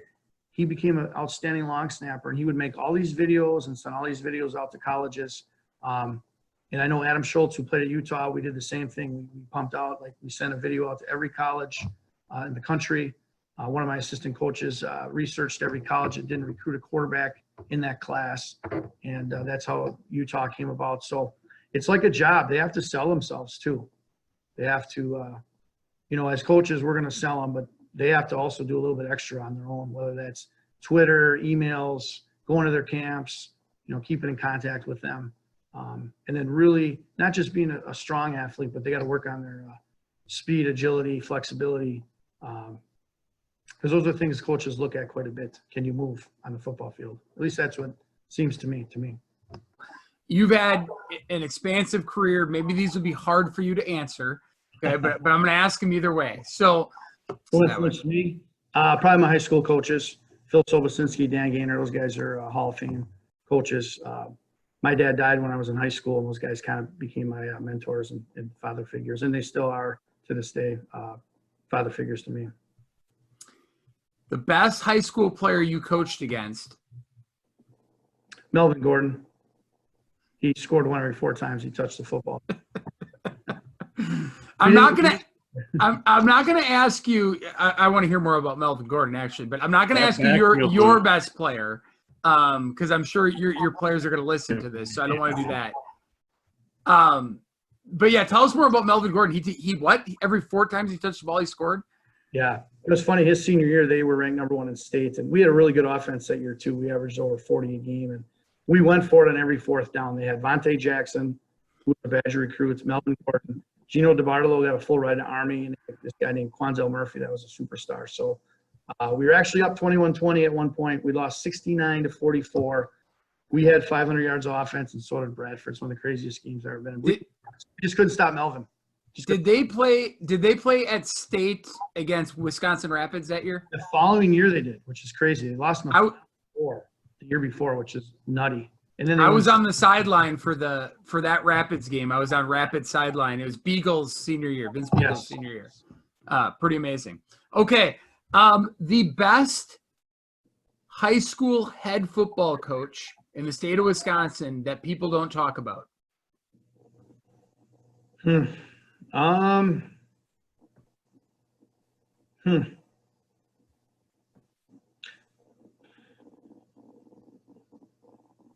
He became an outstanding long snapper, and he would make all these videos and send all these videos out to colleges. And I know Adam Schultz, who played at Utah, we did the same thing. We pumped out, like, we sent a video out to every college in the country. One of my assistant coaches researched every college that didn't recruit a quarterback in that class. And that's how Utah came about. So it's like a job. They have to sell themselves too. They have to, as coaches, we're going to sell them, but they have to also do a little bit extra on their own, whether that's Twitter, emails, going to their camps, keeping in contact with them. And then really not just being a strong athlete, but they got to work on their speed, agility, flexibility, because those are things coaches look at quite a bit. Can you move on the football field? At least that's what seems to me. You've had an expansive career. Maybe these would be hard for you to answer, okay? But I'm going to ask them either way. So, with me, probably my high school coaches, Phil Sobosinski, Dan Gaynor. Those guys are Hall of Fame coaches. My dad died when I was in high school, and those guys kind of became my mentors and father figures, and they still are to this day father figures to me. The best high school player you coached against? Melvin Gordon. He scored one every 4 times he touched the football. I'm not gonna ask you. I want to hear more about Melvin Gordon, actually, but I'm not gonna ask you your best player, because I'm sure your players are gonna listen to this, so I don't want to do that. But yeah, tell us more about Melvin Gordon. He what? Every 4 times he touched the ball, he scored? Yeah, it was funny. His senior year, they were ranked #1 in state, and we had a really good offense that year too. We averaged over 40 a game, and we went for it on every 4th down. They had Vontae Jackson, who was a Badger recruit, Melvin Gordon, Gino DiBartolo got a full ride to Army, and this guy named Quanzel Murphy that was a superstar. So we were actually up 21-20 at one point. We lost 69-44. We had 500 yards of offense, and so did Bradford. It's one of the craziest games I've ever been in. We just couldn't stop Melvin. Did they play at state against Wisconsin Rapids that year? The following year they did, which is crazy. They lost them the year before, which is nutty. And then I was on the sideline for that Rapids game. I was on Rapids sideline. It was Beagle's senior year, Vince Beagle's senior year. Pretty amazing. Okay, the best high school head football coach in the state of Wisconsin that people don't talk about.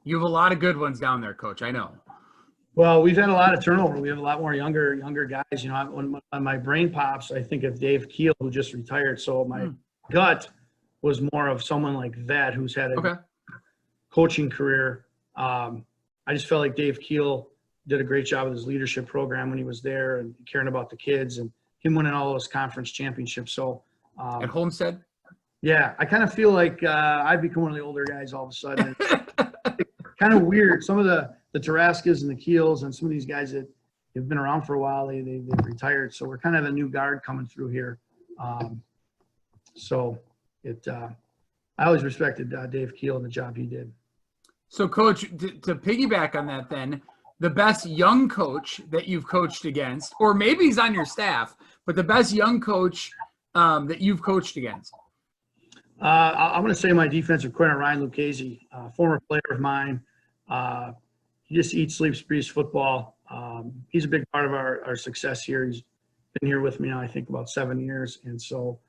You have a lot of good ones down there, Coach. I know. Well, we've had a lot of turnover. We have a lot more younger guys. When my brain pops, I think of Dave Keel, who just retired. So my gut was more of someone like that who's had a coaching career. I just felt like Dave Keel did a great job with his leadership program when he was there and caring about the kids and him winning all those conference championships. So at Homestead? Yeah, I kind of feel like I've become one of the older guys all of a sudden. Kind of weird. Some of the Tarascas and the Keels and some of these guys that have been around for a while, they've retired. So we're kind of a new guard coming through here. I always respected Dave Keel and the job he did. So, Coach, to piggyback on that then, the best young coach that you've coached against, or maybe he's on your staff, but the best young coach that you've coached against? I'm going to say my defensive coordinator, Ryan Lucchese, former player of mine. He just eats, sleeps, breathes football. He's a big part of our success here. He's been here with me now, I think, about 7 years. And so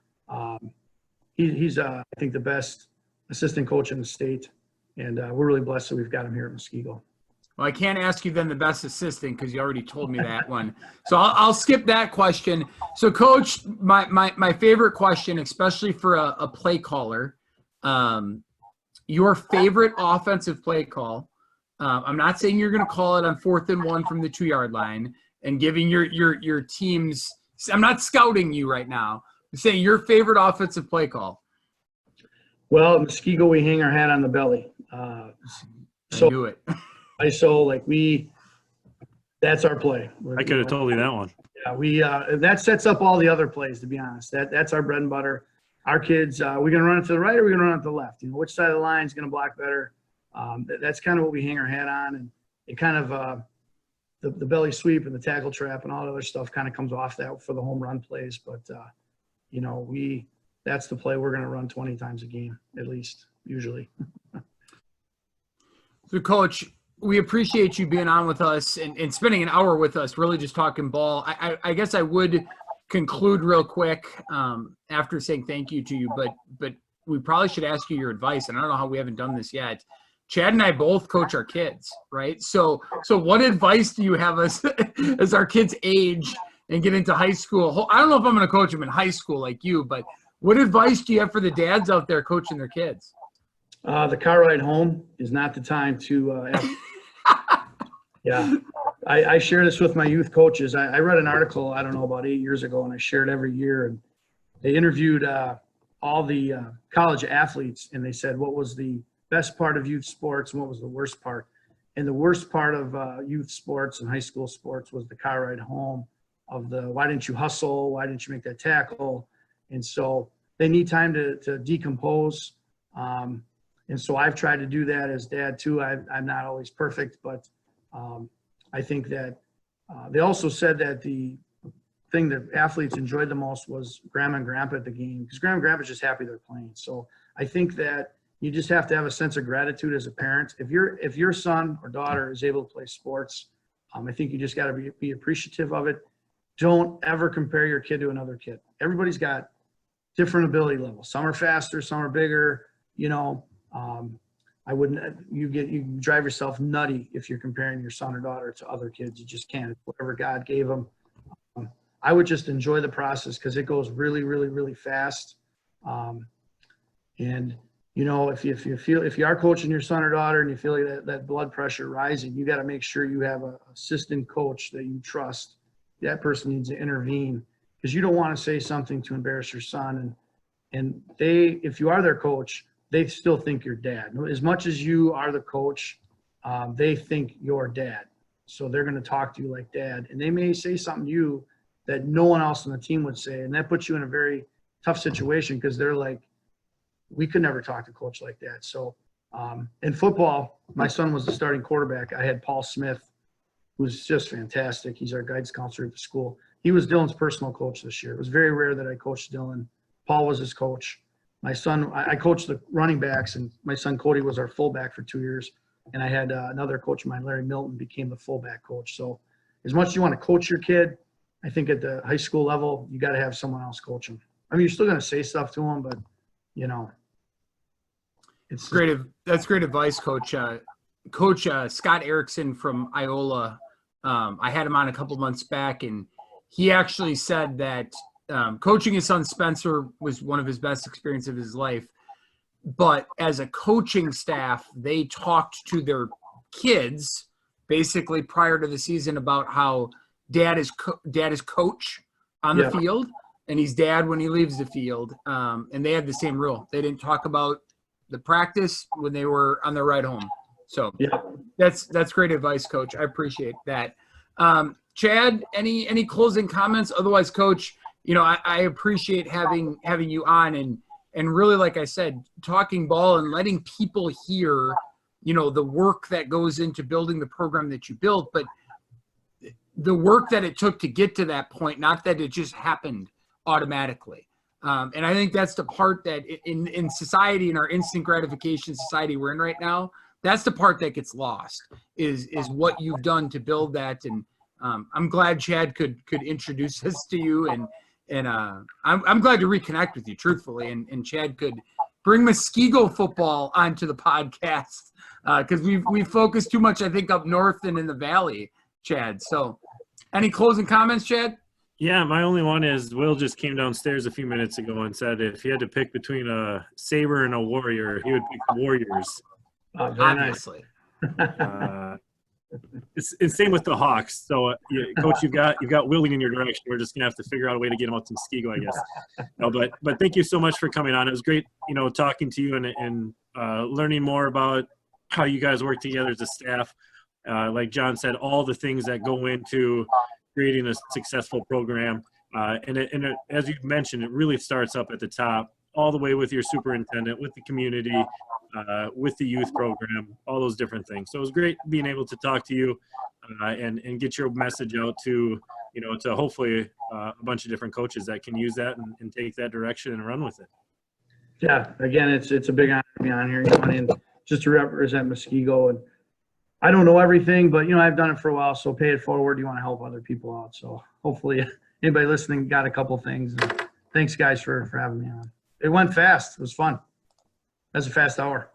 he's I think, the best assistant coach in the state. And we're really blessed that we've got him here at Muskego. Well, I can't ask you then the best assistant because you already told me that one. So I'll skip that question. So, Coach, my favorite question, especially for a play caller, your favorite offensive play call. I'm not saying you're going to call it on 4th and 1 from the 2-yard line and giving your teams. I'm not scouting you right now. I'm saying your favorite offensive play call. Well, at Muskego, we hang our hat on the belly. I So knew it. ISO, like that's our play. I could have told you that one. Yeah, that sets up all the other plays, to be honest. That's our bread and butter. Our kids, we're going to run it to the right or we're going to run it to the left? Which side of the line is going to block better? That's kind of what we hang our hat on. And it kind of the belly sweep and the tackle trap and all the other stuff kind of comes off that for the home run plays. But, that's the play we're going to run 20 times a game, at least, usually. So, Coach, we appreciate you being on with us and spending an hour with us, really just talking ball. I guess I would conclude real quick after saying thank you to you, but we probably should ask you your advice, and I don't know how we haven't done this yet. Chad and I both coach our kids, right? So what advice do you have us as our kids age and get into high school? I don't know if I'm going to coach them in high school like you, but what advice do you have for the dads out there coaching their kids? The car ride home is not the time to yeah. I share this with my youth coaches. I read an article, I don't know, about 8 years ago, and I share it every year. And they interviewed all the college athletes, and they said what was the best part of youth sports and what was the worst part. And the worst part of youth sports and high school sports was the car ride home of the why didn't you hustle? Why didn't you make that tackle? And so they need time to decompose. And so I've tried to do that as dad too. I'm not always perfect, but I think that they also said that the thing that athletes enjoyed the most was grandma and grandpa at the game, because grandma and grandpa's just happy they're playing. So I think that you just have to have a sense of gratitude as a parent. If your son or daughter is able to play sports, I think you just got to be appreciative of it. Don't ever compare your kid to another kid. Everybody's got different ability levels. Some are faster, some are bigger. I wouldn't. You drive yourself nutty if you're comparing your son or daughter to other kids. You just can't. Whatever God gave them. I would just enjoy the process because it goes really, really, really fast. And if you are coaching your son or daughter and you feel like that blood pressure rising, you got to make sure you have an assistant coach that you trust. That person needs to intervene because you don't want to say something to embarrass your son. And if you are their coach, they still think you're dad. As much as you are the coach, they think you're dad. So they're going to talk to you like dad. And they may say something to you that no one else on the team would say. And that puts you in a very tough situation because they're like, we could never talk to coach like that. So in football, my son was the starting quarterback. I had Paul Smith, who's just fantastic. He's our guidance counselor at the school. He was Dylan's personal coach this year. It was very rare that I coached Dylan. Paul was his coach. My son, I coached the running backs, and my son Cody was our fullback for 2 years. And I had another coach of mine, Larry Milton, became the fullback coach. So as much as you want to coach your kid, I think at the high school level, you got to have someone else coach them. I mean, you're still going to say stuff to them, but, it's great. That's great advice, Coach. Coach Scott Erickson from Iola, I had him on a couple months back, and he actually said that coaching his son Spencer was one of his best experiences of his life. But as a coaching staff, they talked to their kids basically prior to the season about how dad is coach on the field, and he's dad when he leaves the field. And they had the same rule. They didn't talk about the practice when they were on their ride home. So that's great advice, Coach. I appreciate that. Chad, any closing comments? Otherwise, Coach, I appreciate having you on and really, like I said, talking ball and letting people hear, the work that goes into building the program that you built, but the work that it took to get to that point, not that it just happened automatically. And I think that's the part that in society, in our instant gratification society we're in right now, that's the part that gets lost is what you've done to build that. And I'm glad Chad could introduce this to you, and I'm glad to reconnect with you, truthfully. And Chad could bring Muskego football onto the podcast because we focus too much, I think, up north and in the valley, Chad. So, any closing comments, Chad? Yeah, my only one is Will just came downstairs a few minutes ago and said if he had to pick between a Sabre and a Warrior, he would pick the Warriors. Very nice. Obviously. It's same with the Hawks. So, Coach, you've got Will in your direction. We're just gonna have to figure out a way to get him out to Muskego, I guess. No, but thank you so much for coming on. It was great, talking to you and learning more about how you guys work together as a staff. Like John said, all the things that go into creating a successful program. And as you mentioned, it really starts up at the top, all the way with your superintendent, with the community, with the youth program, all those different things. So it was great being able to talk to you and get your message out to, to hopefully a bunch of different coaches that can use that and take that direction and run with it. Yeah, again, it's a big honor to be on here, and just to represent Muskego. And I don't know everything, but I've done it for a while, so pay it forward. You want to help other people out, so hopefully anybody listening got a couple things. And thanks, guys, for having me on. It went fast. It was fun. That's a fast hour.